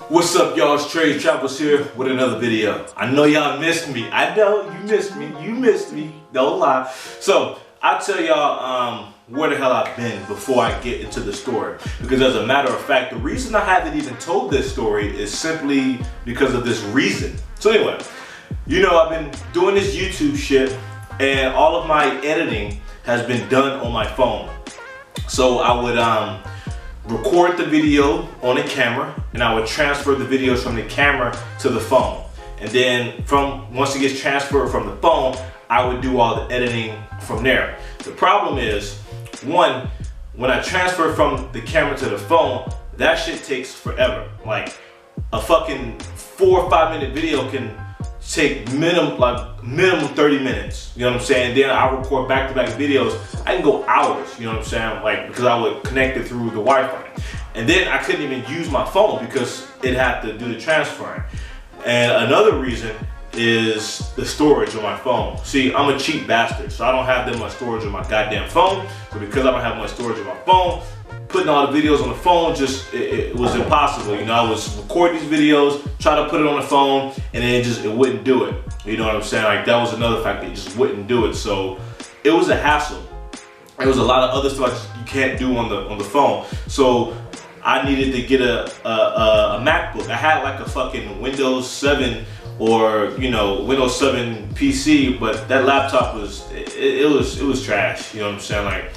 What's up, y'all? It's Trey Travels here with another video. I know y'all missed me. I know you missed me. You missed me. Don't lie. So I'll tell y'all where the hell I've been before I get into the story. Because as a matter of fact, the reason I haven't even told this story is simply because of this reason. So anyway, you know, I've been doing this YouTube shit and all of my editing has been done on my phone. So I would record the video on the camera and I would transfer the videos from the camera to the phone. And then once it gets transferred from the phone, I would do all the editing from there. The problem is, one, when I transfer from the camera to the phone, that shit takes forever. Like a fucking 4 or 5 minute video can take minimum 30 minutes, you know what I'm saying? Then I record back-to-back videos. I can go hours, you know what I'm saying? Like, because I would connect it through the Wi-Fi. And then I couldn't even use my phone because it had to do the transferring. And another reason is the storage on my phone. See, I'm a cheap bastard, so I don't have that much storage on my goddamn phone. So because I don't have much storage on my phone, putting all the videos on the phone it was impossible. You know, I was recording these videos, try to put it on the phone, and then it wouldn't do it. You know what I'm saying? Like, that was another factor, it just wouldn't do it. So it was a hassle. There was a lot of other stuff you can't do on the phone. So I needed to get a MacBook. I had like a fucking Windows 7 or, you know, Windows 7 PC, but that laptop was trash. You know what I'm saying? Like,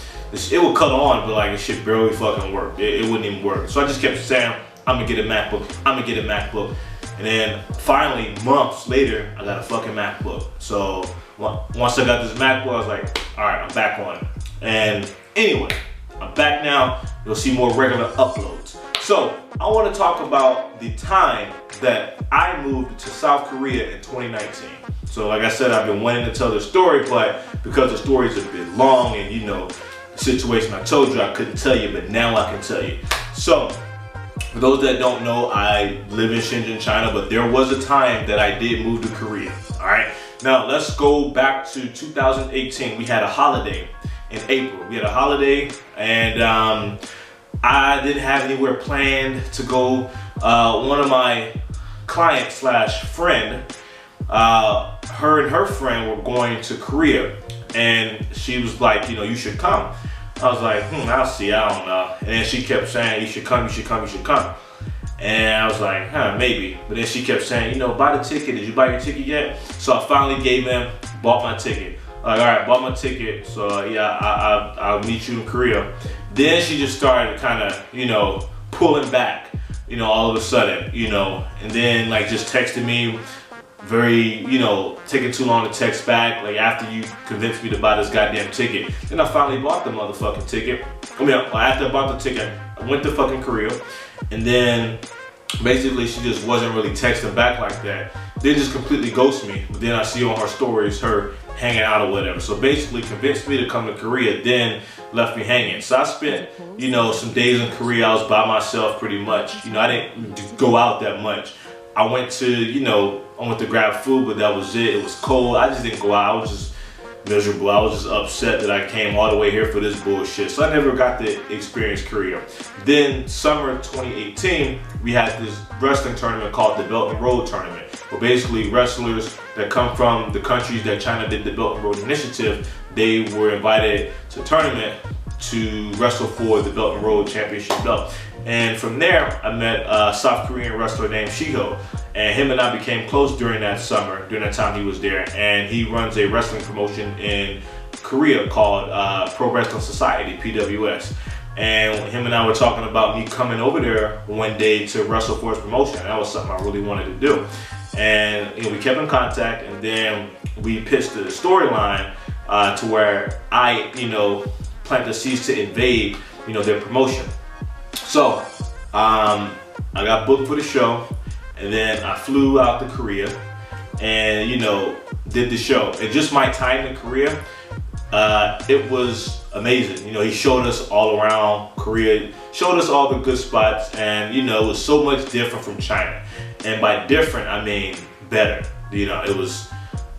it would cut on, but like it shit barely fucking worked. It wouldn't even work. So I just kept saying, I'm gonna get a MacBook, I'm gonna get a MacBook. And then finally, months later, I got a fucking MacBook. So once I got this MacBook, I was like, all right, I'm back on it. And anyway, I'm back now. You'll see more regular uploads. So I wanna talk about the time that I moved to South Korea in 2019. So like I said, I've been wanting to tell the story, but because the story's a bit long and you know, situation I told you I couldn't tell you, but now I can tell you. So for those that don't know, I live in Shenzhen, China, but there was a time that I did move to Korea. All right, now let's go back to 2018. We had a holiday in April. We had a holiday and I didn't have anywhere planned to go. One of my clients slash friend, her and her friend were going to Korea. And she was like, you know, you should come. I was like, I'll see, I don't know. And then she kept saying, you should come, you should come, you should come. And I was like, maybe. But then she kept saying, you know, buy the ticket. Did you buy your ticket yet? So I finally gave in, bought my ticket. Like, all right, bought my ticket. So yeah, I'll meet you in Korea. Then she just started kind of, you know, pulling back, you know, all of a sudden, you know, and then like just texted me, very, you know, taking too long to text back, like after you convinced me to buy this goddamn ticket. Then I finally bought the motherfucking ticket. I mean, after I bought the ticket, I went to fucking Korea, and then basically she just wasn't really texting back like that. Then just completely ghosted me. But then I see on her stories her hanging out or whatever. So basically convinced me to come to Korea, then left me hanging. So I spent, you know, some days in Korea. I was by myself pretty much. You know, I didn't go out that much. I went to, you know, I went to grab food, but that was it. It was cold. I just didn't go out. I was just miserable. I was just upset that I came all the way here for this bullshit. So I never got to experience Korea. Then summer 2018, we had this wrestling tournament called the Belt and Road Tournament. Where basically wrestlers that come from the countries that China did the Belt and Road Initiative, they were invited to the tournament to wrestle for the Belt and Road Championship belt. And from there, I met a South Korean wrestler named Shiho. And him and I became close during that summer, during that time he was there. And he runs a wrestling promotion in Korea called Pro Wrestling Society, PWS. And him and I were talking about me coming over there one day to wrestle for his promotion. That was something I really wanted to do. And you know, we kept in contact, and then we pitched the storyline to where I, you know, planted the seeds to invade, you know, their promotion. So I got booked for the show, and then I flew out to Korea and, you know, did the show. And just my time in Korea, it was amazing. You know, he showed us all around Korea, showed us all the good spots, and, you know, it was so much different from China. And by different, I mean better. You know, I was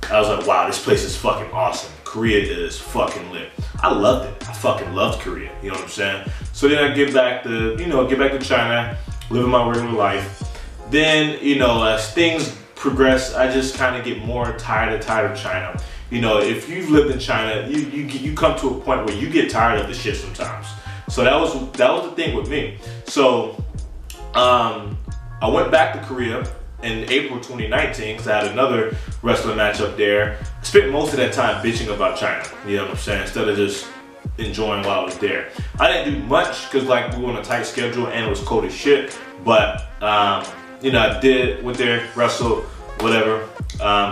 like, wow, this place is fucking awesome. Korea is fucking lit. I loved it. I fucking loved Korea. You know what I'm saying? So then I get back to China, living my regular life. then, you know, as things progress, I just kind of get more tired of China. You know, if you've lived in China, you come to a point where you get tired of the shit sometimes. So that was the thing with me. So I went back to Korea in April 2019 because I had another wrestling match up there. I spent most of that time bitching about China, you know what I'm saying, instead of just enjoying while I was there. I didn't do much because like we were on a tight schedule and it was cold as shit, but you know, I went there, wrestled, whatever,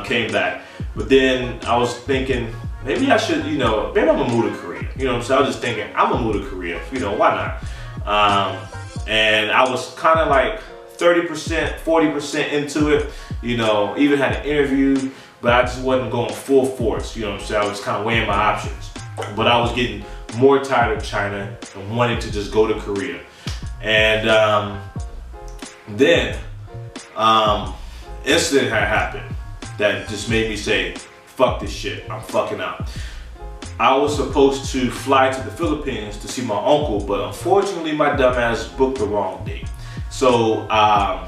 came back. But then I was thinking, maybe I should, you know, maybe I'm gonna move to Korea. You know what I'm saying? I was just thinking, I'm gonna move to Korea, you know, why not? And I was kind of like 30%, 40% into it, you know, even had an interview, but I just wasn't going full force, you know what I'm saying? I was kind of weighing my options. But I was getting more tired of China and wanting to just go to Korea. And then incident had happened that just made me say, fuck this shit, I'm fucking out. I was supposed to fly to the Philippines to see my uncle, but unfortunately my dumbass booked the wrong date. So I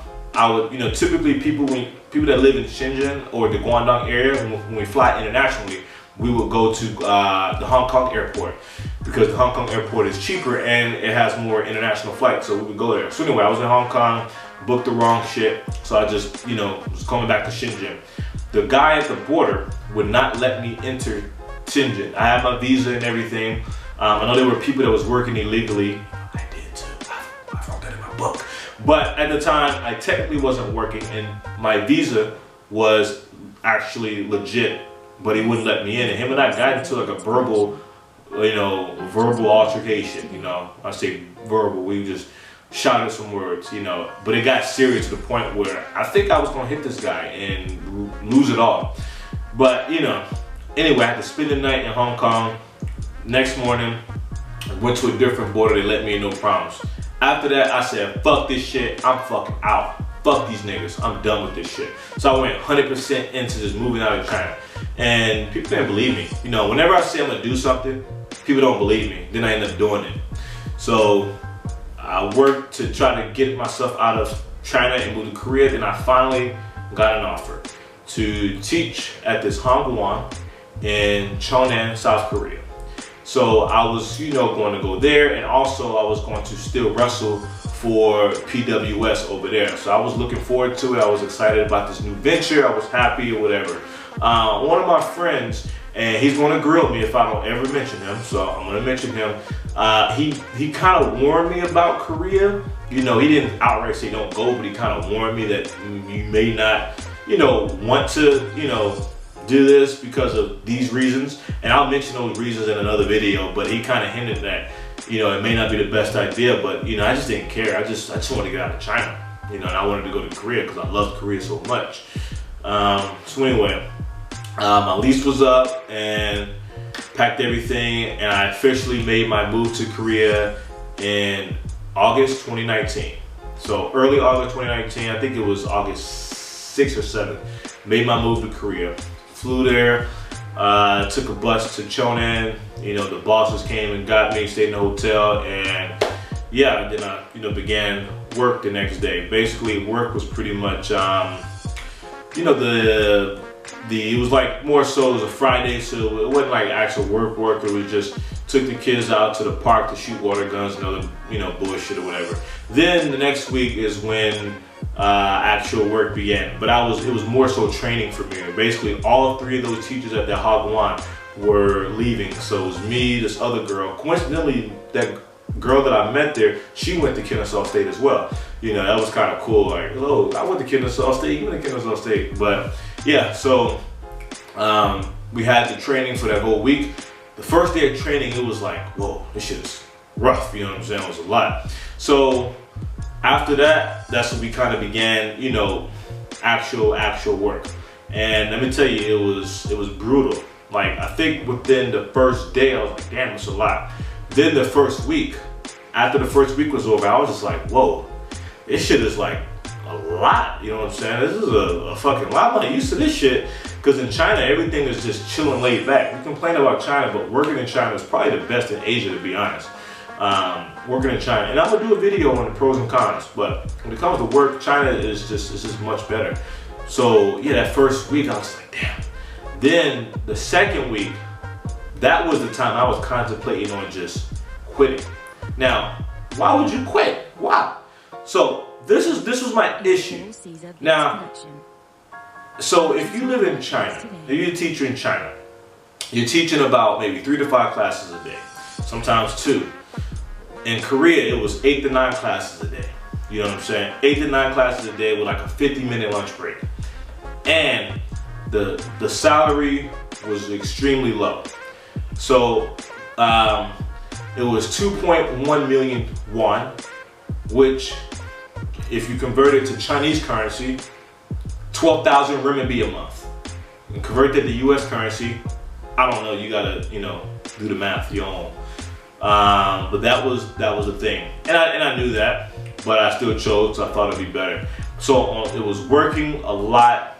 would, you know, typically people that live in Shenzhen or the Guangdong area, when we fly internationally, we would go to the Hong Kong airport because the Hong Kong airport is cheaper and it has more international flights, so we would go there. So anyway, I was in Hong Kong, booked the wrong shit, so I just, you know, was coming back to Shenzhen. The guy at the border would not let me enter Shenzhen. I had my visa and everything. I know there were people that was working illegally. I did too. I wrote that in my book. But at the time, I technically wasn't working and my visa was actually legit, but he wouldn't let me in. And him and I got into like a verbal altercation, you know. I say verbal, we just shouted some words, you know. But it got serious to the point where I think I was gonna hit this guy and lose it all. But, you know, anyway, I had to spend the night in Hong Kong. Next morning, I went to a different border, they let me in, no problems. After that, I said, fuck this shit, I'm fucking out. Fuck these niggas, I'm done with this shit. So I went 100% into just moving out of China. And people didn't believe me. You know, whenever I say I'm gonna do something, people don't believe me. Then I end up doing it. So I worked to try to get myself out of China and move to Korea. Then I finally got an offer to teach at this Hangwon in Cheonan, South Korea. So I was, you know, going to go there, and also I was going to still wrestle for PWS over there. So I was looking forward to it. I was excited about this new venture. I was happy or whatever. One of my friends, and he's going to grill me if I don't ever mention him, so I'm going to mention him. He kind of warned me about Korea. You know, he didn't outright say don't go, but he kind of warned me that you may not, you know, want to, you know, do this because of these reasons. And I'll mention those reasons in another video, but he kind of hinted that, you know, it may not be the best idea, but, you know, I just didn't care. I just wanted to get out of China, you know, and I wanted to go to Korea because I love Korea so much. So anyway, my lease was up and packed everything, and I officially made my move to Korea in August 2019. So early August 2019, I think it was August 6th or 7th, made my move to Korea. Flew there, took a bus to Cheonan. You know, the bosses came and got me, stayed in the hotel, and yeah, then I, you know, began work the next day. Basically, work was pretty much, you know, it was like more so it was a Friday, so it wasn't like actual work. It was just took the kids out to the park to shoot water guns and other, you know, bullshit or whatever. Then the next week is when actual work began, but it was more so training for me. Basically, all three of those teachers at the Hagwon were leaving, so it was me, this other girl. Coincidentally, that girl that I met there, she went to Kennesaw State as well. You know, that was kind of cool. Like, hello, I went to Kennesaw State, you went to Kennesaw State. But yeah, so we had the training for that whole week. The first day of training, it was like, whoa, this shit is rough, you know what I'm saying? It was a lot. So after that, that's when we kind of began, you know, actual work. And let me tell you, it was brutal. Like, I think within the first day, I was like, damn, it's a lot. Then the first week, after the first week was over, I was just like, whoa, this shit is like a lot, you know what I'm saying? This is a fucking lot. I'm not used to this shit, because in China, everything is just chilling, laid back. We complain about China, but working in China is probably the best in Asia, to be honest. working in China. And I'm gonna do a video on the pros and cons, but when it comes to work, China is just much better. So yeah, that first week I was like, damn. Then the second week, that was the time I was contemplating on just quitting. Now, why would you quit? Why? So this was my issue. Now, so if you live in China, if you're a teacher in China, you're teaching about maybe 3 to 5 classes a day, sometimes 2. In Korea, it was 8 to 9 classes a day. You know what I'm saying? 8 to 9 classes a day with like a 50-minute lunch break. And the salary was extremely low. So it was 2.1 million won, which if you convert it to Chinese currency, 12,000 renminbi a month. And convert that to US currency, I don't know, you gotta, do the math your own. But that was the thing. And I knew that, but I still chose, I thought it'd be better. So it was working a lot,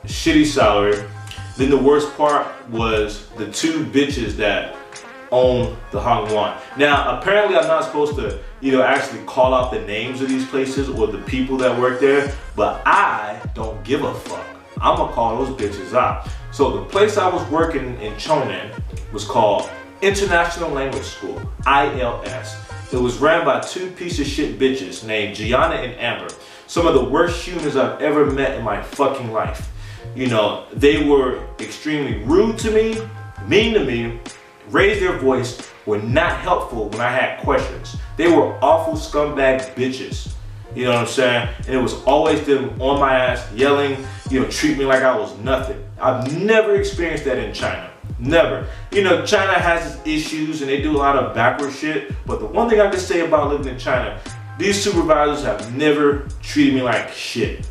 shitty salary. Then the worst part was the 2 bitches that own the Hangwon. Now, apparently I'm not supposed to, actually call out the names of these places or the people that work there, but I don't give a fuck. I'm gonna call those bitches out. So the place I was working in Chonan was called International Language School, ILS. It was ran by 2 piece of shit bitches named Gianna and Amber. Some of the worst humans I've ever met in my fucking life. They were extremely rude to me, mean to me, raised their voice, were not helpful when I had questions. They were awful scumbag bitches. You know what I'm saying? And it was always them on my ass, yelling, treat me like I was nothing. I've never experienced that in China. Never. China has its issues and they do a lot of backward shit, but the one thing I can say about living in China, these supervisors have never treated me like shit.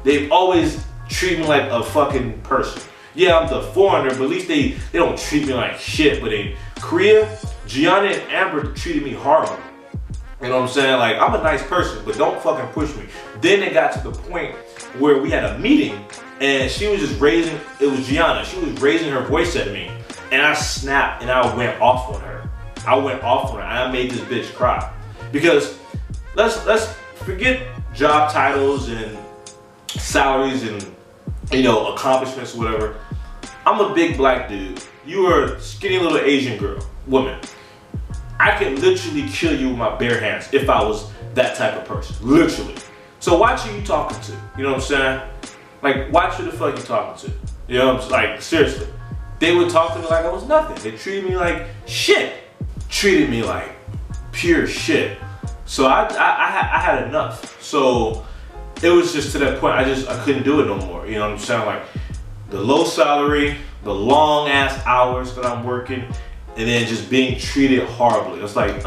They've always treated me like a fucking person. Yeah, I'm the foreigner, but at least they don't treat me like shit. But in Korea, Gianna and Amber treated me horrible. You know what I'm saying? Like, I'm a nice person, but don't fucking push me. Then it got to the point where we had a meeting and she was just it was Gianna, she was raising her voice at me. And I snapped and I went off on her. And I made this bitch cry. Because let's forget job titles and salaries and accomplishments, whatever. I'm a big black dude. You are a skinny little Asian woman. I could literally kill you with my bare hands if I was that type of person. Literally. So watch who you talking to. You know what I'm saying? Like, watch who the fuck you talking to. You know what I'm saying? Like, seriously. They would talk to me like I was nothing. They treated me like shit. Treated me like pure shit. So I had enough. So it was just to that point, I couldn't do it no more. You know what I'm saying? Like, the low salary, the long ass hours that I'm working, and then just being treated horribly. It's like,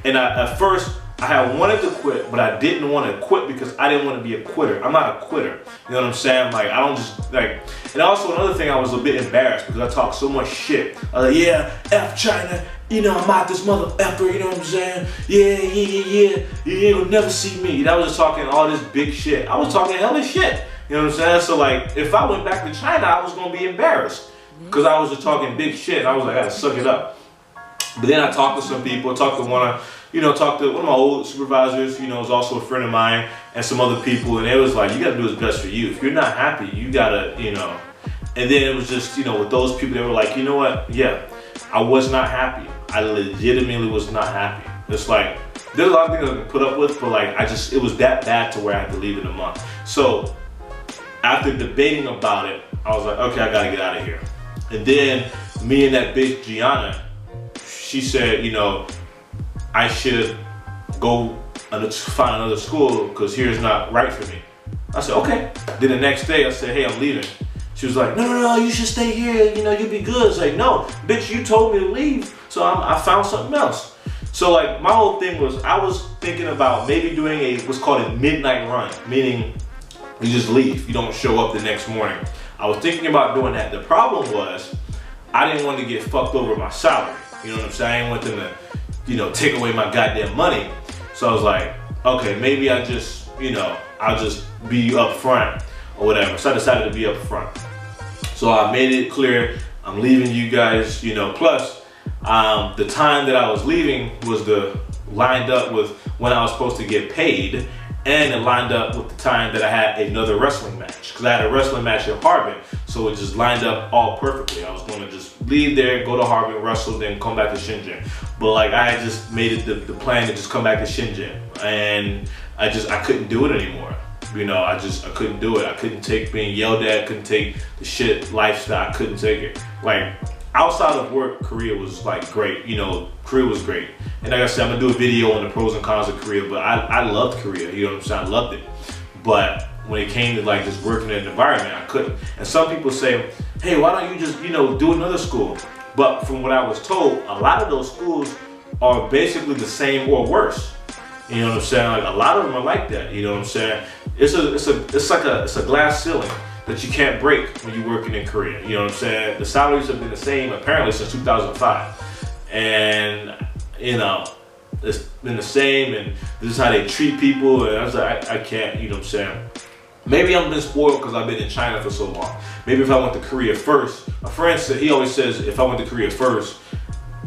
And at first, I had wanted to quit, but I didn't want to quit because I didn't want to be a quitter. I'm not a quitter. You know what I'm saying? Like, I don't just, like, and also another thing, I was a bit embarrassed because I talk so much shit. I was like, yeah, F China, I'm out this mother effer, you know what I'm saying? Yeah, you ain't gonna never see me. I was just talking all this big shit. I was talking hella shit. You know what I'm saying? So like, if I went back to China, I was gonna be embarrassed because I was just talking big shit. And I was like, I gotta suck it up. But then I talked to some people, talked to one of my old supervisors, is also a friend of mine, and some other people, and it was like, you gotta do what's best for you. If you're not happy, you gotta, And then it was just, with those people, they were like, you know what? Yeah, I was not happy. I legitimately was not happy. It's like, there's a lot of things I can put up with, but like, it was that bad to where I had to leave in a month. So after debating about it, I was like, okay, I gotta get out of here. And then me and that bitch Gianna, she said, I should go find another school because here's not right for me. I said, okay. Then the next day I said, hey, I'm leaving. She was like, no, you should stay here. You'll be good. It's like, no, bitch, you told me to leave. So I found something else. So like my whole thing was, I was thinking about maybe doing what's called a midnight run, meaning you just leave. You don't show up the next morning. I was thinking about doing that. The problem was I didn't want to get fucked over my salary. You know what I'm saying? I didn't want them to, take away my goddamn money. So I was like, okay, maybe I'll just be upfront or whatever. So I decided to be upfront. So I made it clear I'm leaving you guys, plus The time that I was leaving was lined up with when I was supposed to get paid, and it lined up with the time that I had another wrestling match, because I had a wrestling match in Harbin, so it just lined up all perfectly. I was going to just leave there, go to Harbin, wrestle, then come back to Shenzhen. But like I had just made it the plan to just come back to Shenzhen, and I couldn't do it anymore. You know, I couldn't do it. I couldn't take being yelled at, couldn't take the shit lifestyle, I couldn't take it. Like, outside of work, Korea was like great. You know, Korea was great. And like I said, I'm gonna do a video on the pros and cons of Korea, but I loved Korea, you know what I'm saying? I loved it. But when it came to like just working in an environment, I couldn't. And some people say, hey, why don't you just, you know, do another school? But from what I was told, a lot of those schools are basically the same or worse. You know what I'm saying? Like, a lot of them are like that, you know what I'm saying? It's a glass ceiling that you can't break when you're working in Korea. You know what I'm saying? The salaries have been the same apparently since 2005. And, you know, it's been the same, and this is how they treat people, and I was like, I can't, you know what I'm saying? Maybe I've been spoiled because I've been in China for so long. Maybe if I went to Korea first, my friend said, he always says, if I went to Korea first,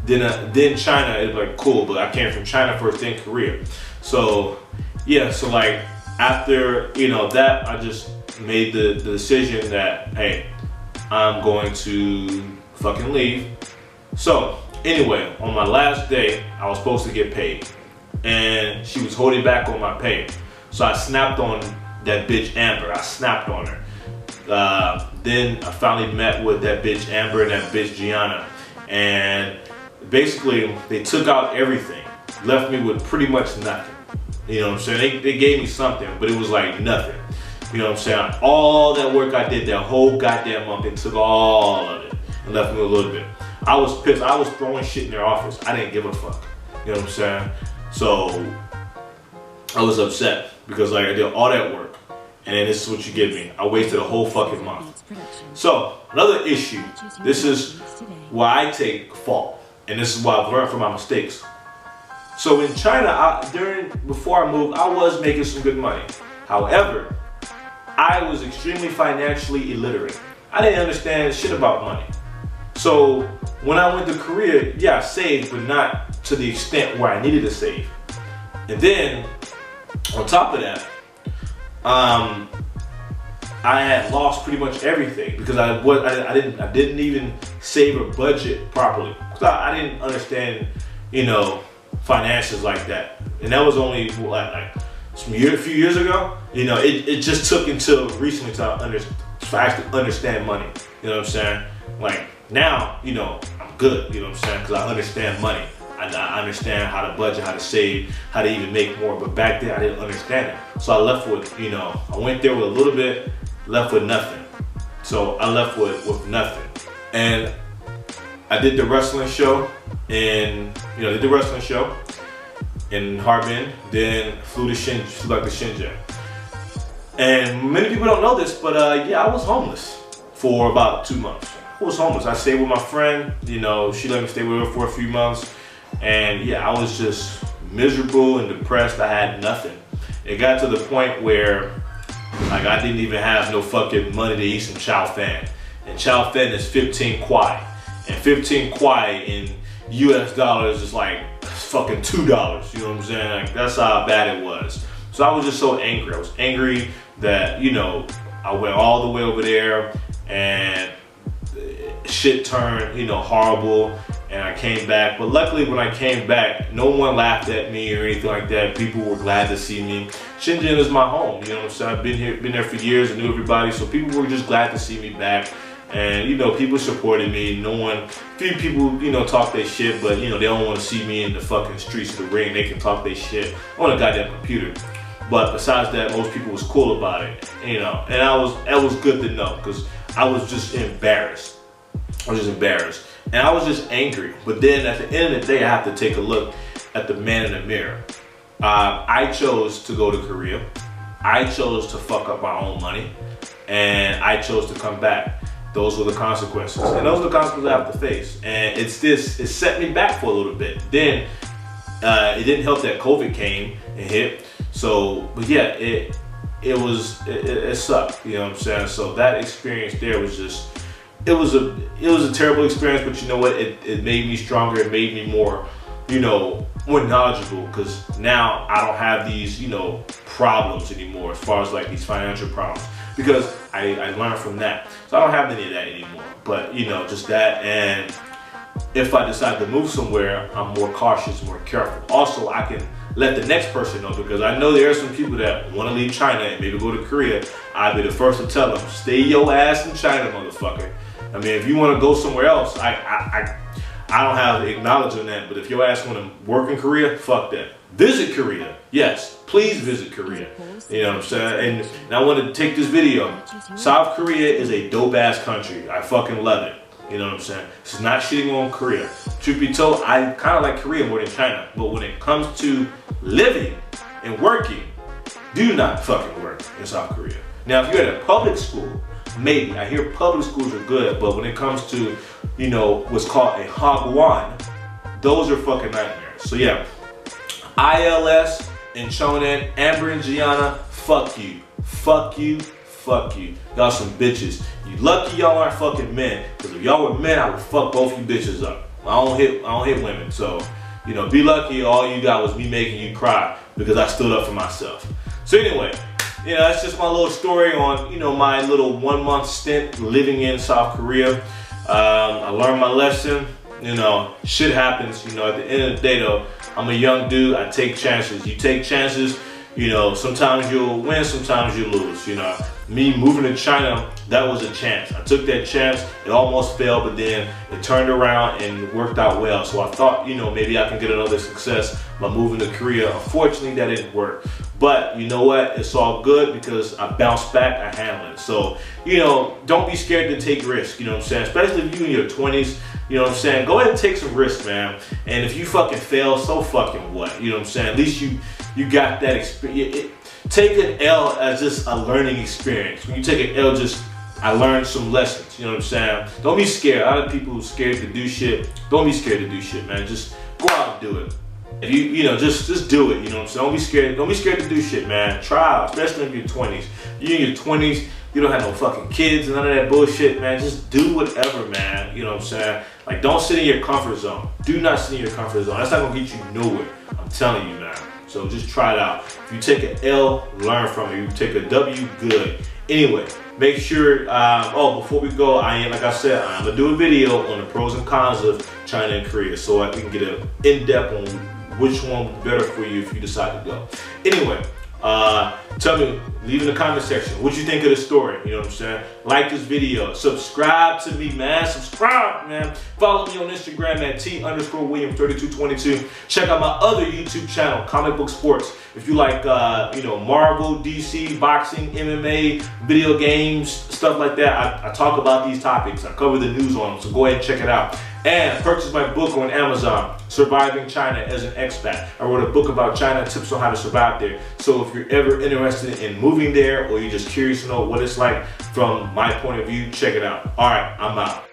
then China, it'd be like, cool, but I came from China first, then Korea. So, yeah, so like, after, you know, that, I just made the decision that, hey, I'm going to fucking leave. So, anyway, on my last day, I was supposed to get paid, and she was holding back on my pay. So I snapped on that bitch Amber. I snapped on her. Then I finally met with that bitch Amber and that bitch Gianna, and basically they took out everything, left me with pretty much nothing. You know what I'm saying? They gave me something, but it was like nothing. You know what I'm saying? All that work I did that whole goddamn month, they took all of it and left me with a little bit. I was pissed. I was throwing shit in their office. I didn't give a fuck. You know what I'm saying? So I was upset because like I did all that work, and then this is what you give me. I wasted a whole fucking month. So another issue. This is why I take fault, and this is why I've learned from my mistakes. So in China, before I moved, I was making some good money. However, I was extremely financially illiterate. I didn't understand shit about money. So when I went to Korea, yeah, I saved, but not to the extent where I needed to save. And then, on top of that, I had lost pretty much everything because I didn't even save or budget properly. Because I didn't understand, you know, finances like that. And that was only like a few years ago. You know, it just took until recently to actually understand money. You know what I'm saying? Like, now, you know, I'm good, you know what I'm saying? Because I understand money. I understand how to budget, how to save, how to even make more. But back then, I didn't understand it. So I left with, you know, I went there with a little bit, left with nothing. So I left with nothing. And I did the wrestling show in Harbin, then flew back to Shenzhen. And many people don't know this, but yeah, I was homeless for about 2 months. I was homeless. I stayed with my friend, you know, she let me stay with her for a few months. And yeah, I was just miserable and depressed. I had nothing. It got to the point where like I didn't even have no fucking money to eat some chow fan. And chow fan is 15 kwai. And 15 kwai in US dollars is like fucking $2. You know what I'm saying? Like, that's how bad it was. So I was just so angry. I was angry that, you know, I went all the way over there and shit turned, you know, horrible, and I came back. But luckily when I came back, no one laughed at me or anything like that. People were glad to see me. Shenzhen is my home, you know what I'm saying? I've been there for years, I knew everybody, so people were just glad to see me back. And, you know, people supported me. Few people, you know, talk their shit, but, you know, they don't want to see me in the fucking streets of the ring. They can talk their shit on a goddamn computer. But besides that, most people was cool about it, you know. And that was good to know, because I was just embarrassed. And I was just angry. But then at the end of the day, I have to take a look at the man in the mirror. I chose to go to Korea. I chose to fuck up my own money. And I chose to come back. Those were the consequences. And those are the consequences I have to face. And it set me back for a little bit. Then it didn't help that COVID came and hit. So, but yeah, it sucked, you know what I'm saying? So that experience there was just it was a terrible experience, but you know what? It made me stronger. It made me more, you know, more knowledgeable, because now I don't have these, you know, problems anymore as far as like these financial problems, because I learned from that. So I don't have any of that anymore. But you know, just that, and if I decide to move somewhere, I'm more cautious, more careful. Also, I can let the next person know, because I know there are some people that want to leave China and maybe go to Korea. I'll be the first to tell them, stay your ass in China, motherfucker. I mean, if you want to go somewhere else, I don't have to acknowledge on that, but if your ass want to work in Korea, fuck that. Visit Korea. Yes, please visit Korea. You know what I'm saying? And I want to take this video. South Korea is a dope ass country. I fucking love it. You know what I'm saying? This is not shitting on Korea. Truth be told, I kind of like Korea more than China. But when it comes to living and working, do not fucking work in South Korea. Now, if you're at a public school, maybe. I hear public schools are good, but when it comes to, you know, what's called a hagwon, those are fucking nightmares. So yeah, ILS and Chonan, Amber and Gianna, fuck you. Fuck you. Fuck you. Y'all some bitches. You lucky y'all aren't fucking men, because if y'all were men, I would fuck both you bitches up. I don't hit women. So, you know, be lucky all you got was me making you cry because I stood up for myself. So anyway, you know, that's just my little story on, you know, my little 1 month stint living in South Korea. I learned my lesson. You know, shit happens. You know, at the end of the day though, I'm a young dude. I take chances. You take chances. You know, sometimes you'll win, sometimes you lose. You know, me moving to China, that was a chance. I took that chance. It almost failed, but then it turned around and worked out well. So I thought, you know, maybe I can get another success by moving to Korea. Unfortunately, that didn't work. But you know what? It's all good because I bounced back, I handled it. So, you know, don't be scared to take risks, you know what I'm saying? Especially if you're in your 20s, you know what I'm saying? Go ahead and take some risks, man. And if you fucking fail, so fucking what? You know what I'm saying? At least you got that experience. Take an L as just a learning experience. When you take an L, just I learned some lessons. You know what I'm saying? Don't be scared. A lot of people who are scared to do shit. Don't be scared to do shit, man. Just go out and do it. If you know, just do it. You know what I'm saying? Don't be scared. Don't be scared to do shit, man. Try, especially in your 20s. You in your 20s, you don't have no fucking kids and none of that bullshit, man. Just do whatever, man. You know what I'm saying? Like, don't sit in your comfort zone. Do not sit in your comfort zone. That's not gonna get you nowhere. I'm telling you, man. So just try it out. If you take an L, learn from it. You take a W, good. Anyway, make sure, before we go, like I said, I'm gonna do a video on the pros and cons of China and Korea, so I can get an in-depth on which one would be better for you if you decide to go. Anyway, tell me, leave in the comment section what you think of the story. You know what I'm saying? Like this video, subscribe to me, man. Subscribe, man. Follow me on Instagram at T_William3222. Check out my other YouTube channel, Comic Book Sports. If you like, you know, Marvel, DC, boxing, MMA, video games, stuff like that, I talk about these topics. I cover the news on them, so go ahead and check it out. And purchase my book on Amazon, Surviving China as an Expat. I wrote a book about China, tips on how to survive there. So if you're ever interested in moving there, or you're just curious to know what it's like from my point of view, check it out. All right, I'm out.